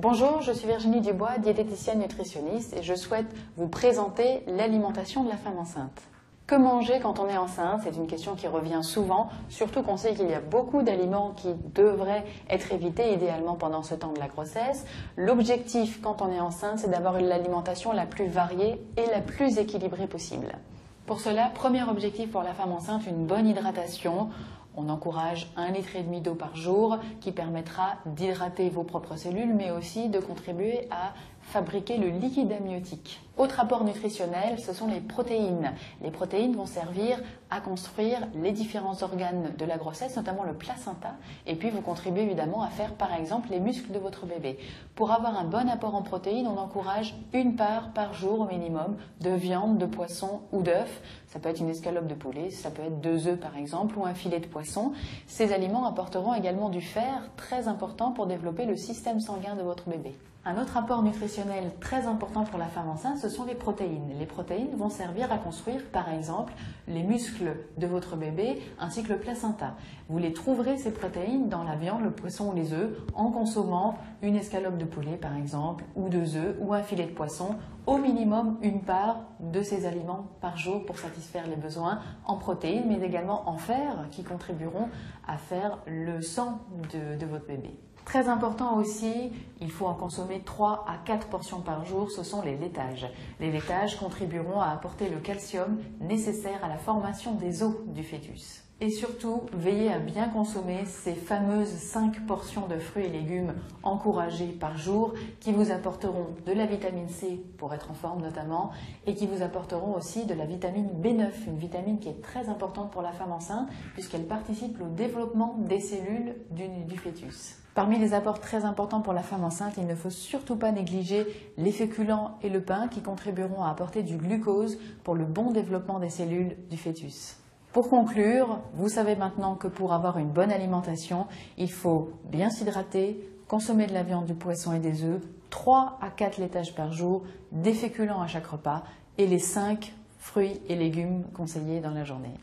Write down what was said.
Bonjour, je suis Virginie Dubois, diététicienne nutritionniste et je souhaite vous présenter l'alimentation de la femme enceinte. Que manger quand on est enceinte? C'est une question qui revient souvent, surtout qu'on sait qu'il y a beaucoup d'aliments qui devraient être évités idéalement pendant ce temps de la grossesse. L'objectif quand on est enceinte, c'est d'avoir l'alimentation la plus variée et la plus équilibrée possible. Pour cela, premier objectif pour la femme enceinte, une bonne hydratation. On encourage 1,5 litre d'eau par jour qui permettra d'hydrater vos propres cellules mais aussi de contribuer à fabriquer le liquide amniotique. Autre apport nutritionnel, ce sont les protéines. Les protéines vont servir à construire les différents organes de la grossesse, notamment le placenta, et puis vous contribuez évidemment à faire par exemple les muscles de votre bébé. Pour avoir un bon apport en protéines, on encourage une part par jour au minimum de viande, de poisson ou d'œufs. Ça peut être une escalope de poulet, ça peut être 2 œufs par exemple, ou un filet de poisson. Ces aliments apporteront également du fer, très important pour développer le système sanguin de votre bébé. Un autre apport nutritionnel très important pour la femme enceinte, ce sont les protéines. Les protéines vont servir à construire, par exemple, les muscles de votre bébé ainsi que le placenta. Vous les trouverez, ces protéines, dans la viande, le poisson ou les œufs, en consommant une escalope de poulet, par exemple, ou 2 œufs, ou un filet de poisson, au minimum une part de ces aliments par jour pour satisfaire les besoins en protéines, mais également en fer, qui contribueront à faire le sang de votre bébé. Très important aussi, il faut en consommer 3 à 4 portions par jour, ce sont les laitages. Les laitages contribueront à apporter le calcium nécessaire à la formation des os du fœtus. Et surtout, veillez à bien consommer ces fameuses 5 portions de fruits et légumes encouragés par jour qui vous apporteront de la vitamine C pour être en forme notamment et qui vous apporteront aussi de la vitamine B9, une vitamine qui est très importante pour la femme enceinte puisqu'elle participe au développement des cellules du fœtus. Parmi les apports très importants pour la femme enceinte, il ne faut surtout pas négliger les féculents et le pain qui contribueront à apporter du glucose pour le bon développement des cellules du fœtus. Pour conclure, vous savez maintenant que pour avoir une bonne alimentation, il faut bien s'hydrater, consommer de la viande, du poisson et des œufs, 3 à 4 laitages par jour, des féculents à chaque repas et les 5 fruits et légumes conseillés dans la journée.